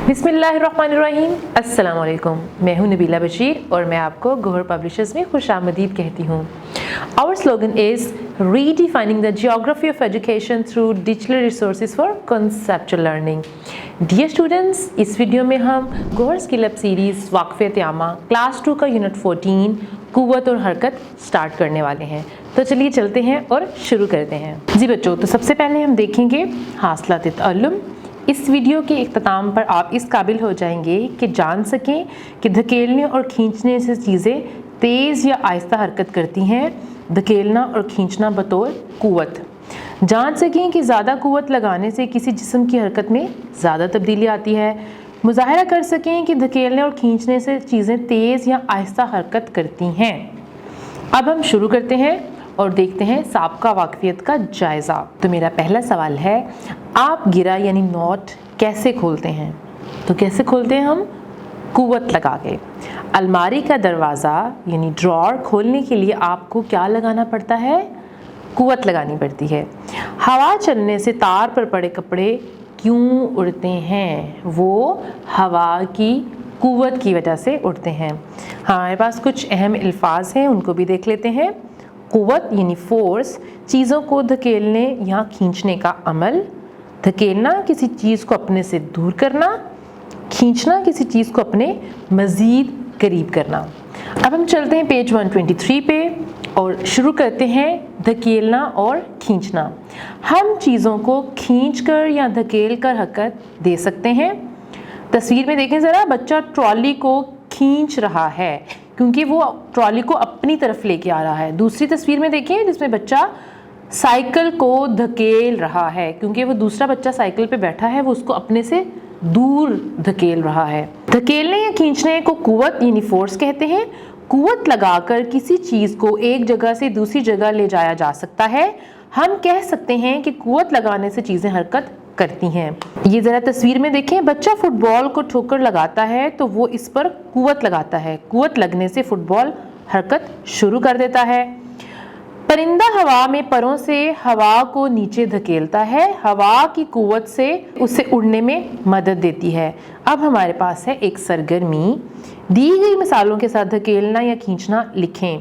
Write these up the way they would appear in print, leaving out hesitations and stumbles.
बिस्मिल्लाहिर्रहमानिर्रहीम। अस्सलाम वालेकुम। मैं हूं नबीला बशीर और मैं आपको गोहर पब्लिशर्स में खुशामदीद कहती हूं। Our slogan is redefining the geography of education through digital resources for conceptual learning. Dear students, इस वीडियो में हम गोहर स्किल अप सीरीज़ वाक़फ़ियत आमा क्लास 2 का यूनिट 14 कुव्वत और हरकत स्टार्ट करने वाले हैं। तो चलिए चलते हैं और शुरू करते हैं। जी बच्चों, तो सबसे पहले हम देखेंगे हासिलात ताल्लुम। इस वीडियो के इख्तिताम पर आप इस काबिल हो जाएंगे कि जान सकें कि धकेलने और खींचने से चीज़ें तेज़ या आहिस्ता हरकत करती हैं। धकेलना और खींचना बतौर कुव्वत। जान सकें कि ज़्यादा कुव्वत लगाने से किसी जिस्म की हरकत में ज़्यादा तब्दीली आती है। मुज़ाहिरा कर सकें कि धकेलने और खींचने से चीज़ें तेज़ या आहिस्ता हरकत करती हैं। अब हम शुरू करते हैं और देखते हैं साबका वाक़फ़ियत का जायज़ा। तो मेरा पहला सवाल है, आप गिरा यानी नॉट कैसे खोलते हैं? तो कैसे खोलते हैं हम? कुव्वत लगा के। अलमारी का दरवाज़ा यानी ड्रॉर खोलने के लिए आपको क्या लगाना पड़ता है? कुव्वत लगानी पड़ती है। हवा चलने से तार पर पड़े कपड़े क्यों उड़ते हैं? वो हवा की कुव्वत की वजह से उड़ते हैं। हमारे पास कुछ अहम अल्फाज हैं, उनको भी देख लेते हैं। कुव्वत यानी फोर्स, चीज़ों को धकेलने या खींचने का अमल। धकेलना किसी चीज़ को अपने से दूर करना, खींचना किसी चीज़ को अपने मज़ीद करीब करना। अब हम चलते हैं पेज 123 पे और शुरू करते हैं धकेलना और खींचना। हम चीज़ों को खींचकर या धकेल कर हरकत दे सकते हैं। तस्वीर में देखें ज़रा, बच्चा ट्रॉली को खींच रहा है क्योंकि वो ट्रॉली को अपनी तरफ लेके आ रहा है। दूसरी तस्वीर में देखें जिसमें बच्चा साइकिल को धकेल रहा है क्योंकि वो दूसरा बच्चा साइकिल पे बैठा है, वो उसको अपने से दूर धकेल रहा है। धकेलने या खींचने को कुव्वत यानी फोर्स कहते हैं। कुव्वत लगाकर किसी चीज़ को एक जगह से दूसरी जगह ले जाया जा सकता है। हम कह सकते हैं कि कुव्वत लगाने से चीज़ें हरकत करती हैं। ये ज़रा तस्वीर में देखें, बच्चा फुटबॉल को ठोकर लगाता है तो वो इस पर कुव्वत लगाता है। कुव्वत लगने से फुटबॉल हरकत शुरू कर देता है। परिंदा हवा में परों से हवा को नीचे धकेलता है। हवा की कुव्वत से उसे उड़ने में मदद देती है। अब हमारे पास है एक सरगर्मी। दी गई मिसालों के साथ धकेलना या खींचना लिखें।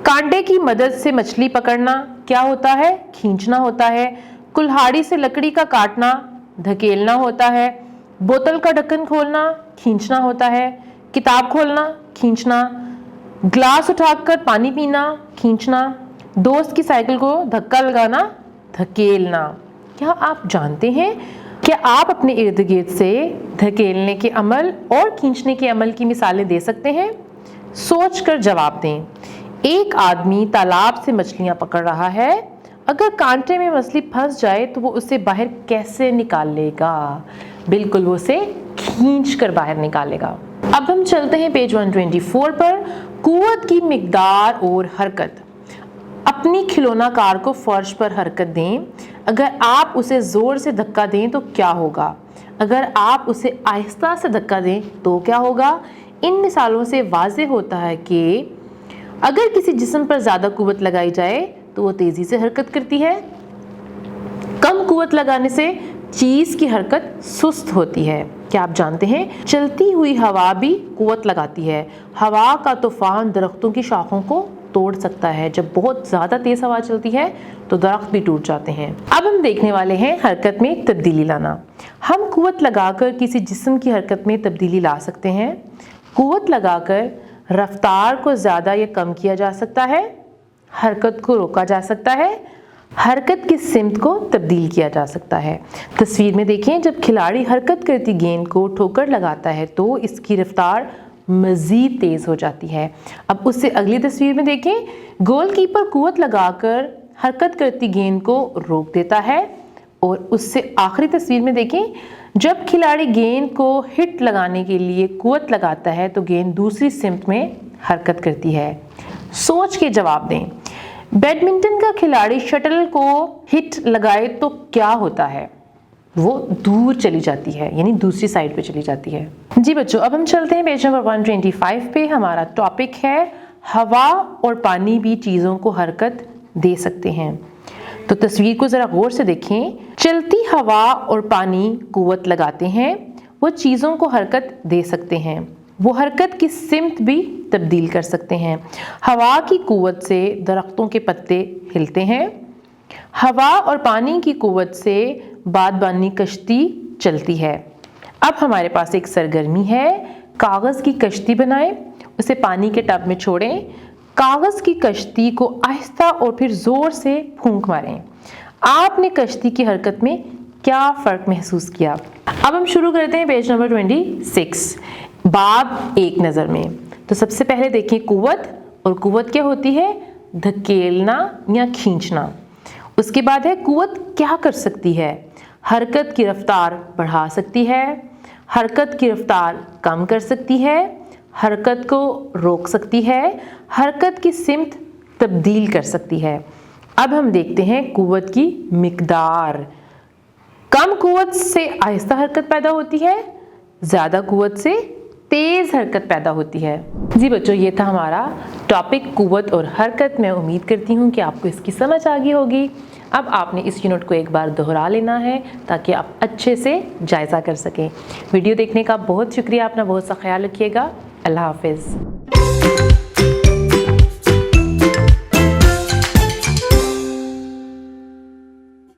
कांटे की मदद से मछली पकड़ना क्या होता है? खींचना होता है। कुल्हाड़ी से लकड़ी का काटना धकेलना होता है। बोतल का ढक्कन खोलना खींचना होता है। किताब खोलना खींचना। ग्लास उठाकर पानी पीना खींचना। दोस्त की साइकिल को धक्का लगाना धकेलना। क्या आप जानते हैं कि आप अपने इर्द गिर्द से धकेलने के अमल और खींचने के अमल की मिसालें दे सकते हैं? सोचकर जवाब दें। एक आदमी तालाब से मछलियां पकड़ रहा है। अगर कांटे में मछली फंस जाए तो वो उसे बाहर कैसे निकालेगा? बिल्कुल, वो उसे खींचकर बाहर निकालेगा। अब हम चलते हैं पेज 124 पर। कुव्वत की मिकदार और हरकत। अपनी खिलौना कार को फर्श पर हरकत दें। अगर आप उसे ज़ोर से धक्का दें तो क्या होगा? अगर आप उसे आहिस्ता से धक्का दें तो क्या होगा? इन मिसालों से वाज़ेह होता है कि अगर किसी जिस्म पर ज़्यादा कुव्वत लगाई जाए तो वो तेज़ी से हरकत करती है। कम कुव्वत लगाने से चीज़ की हरकत सुस्त होती है। क्या आप जानते हैं चलती हुई हवा भी कुव्वत लगाती है। हवा का तूफान दरख्तों की शाखों को तोड़ सकता है। जब बहुत ज़्यादा तेज़ हवा चलती है तो दरख्त भी टूट जाते हैं। अब हम देखने वाले हैं हरकत में तब्दीली लाना। हम कुव्वत लगाकर किसी जिस्म की हरकत में तब्दीली ला सकते हैं। कुव्वत लगाकर रफ्तार को ज़्यादा या कम किया जा सकता है। हरकत को रोका जा सकता है। हरकत की सिमत को तब्दील किया जा सकता है। तस्वीर में देखें, जब खिलाड़ी हरकत करती गेंद को ठोकर लगाता है तो इसकी रफ्तार मज़ीद तेज़ हो जाती है। अब उससे अगली तस्वीर में देखें, गोलकीपर कुव्वत लगाकर हरकत करती गेंद को रोक देता है। और उससे आखिरी तस्वीर में देखें, जब खिलाड़ी गेंद को हिट लगाने के लिए कुव्वत लगाता है तो गेंद दूसरी सिमत में हरकत करती है। सोच के जवाब दें। बैडमिंटन का खिलाड़ी शटल को हिट लगाए तो क्या होता है? वो दूर चली जाती है, यानी दूसरी साइड पे चली जाती है। जी बच्चों, अब हम चलते हैं पेज नंबर 125 पे। हमारा टॉपिक है हवा और पानी भी चीज़ों को हरकत दे सकते हैं। तो तस्वीर को ज़रा गौर से देखें। चलती हवा और पानी कुव्वत लगाते हैं وہ چیزوں کو حرکت دے سکتے ہیں، وہ حرکت کی سمت بھی تبدیل کر سکتے ہیں۔ ہوا کی قوت سے درختوں کے پتے ہلتے ہیں، ہوا اور پانی کی قوت سے بادبانی کشتی چلتی ہے۔ اب ہمارے پاس ایک سرگرمی ہے، کاغذ کی کشتی بنائیں، اسے پانی کے ٹب میں چھوڑیں، کاغذ کی کشتی کو آہستہ اور پھر زور سے پھونک ماریں۔ آپ نے کشتی کی حرکت میں کیا فرق محسوس کیا؟ اب ہم شروع کرتے ہیں پیج نمبر 26 باب ایک نظر میں۔ تو سب سے پہلے دیکھیں قوت، اور قوت کیا ہوتی ہے؟ دھکیلنا یا کھینچنا۔ اس کے بعد ہے قوت کیا کر سکتی ہے؟ حرکت کی رفتار بڑھا سکتی ہے، حرکت کی رفتار کم کر سکتی ہے، حرکت کو روک سکتی ہے، حرکت کی سمت تبدیل کر سکتی ہے۔ اب ہم دیکھتے ہیں قوت کی مقدار۔ کم قوت سے آہستہ حرکت پیدا ہوتی ہے، زیادہ قوت سے تیز حرکت پیدا ہوتی ہے۔ جی بچوں، یہ تھا ہمارا ٹاپک قوت اور حرکت۔ میں امید کرتی ہوں کہ آپ کو اس کی سمجھ آ گئی ہوگی۔ اب آپ نے اس یونٹ کو ایک بار دہرا لینا ہے تاکہ آپ اچھے سے جائزہ کر سکیں۔ ویڈیو دیکھنے کا بہت شکریہ، اپنا بہت سا خیال رکھیے گا۔ اللہ حافظ۔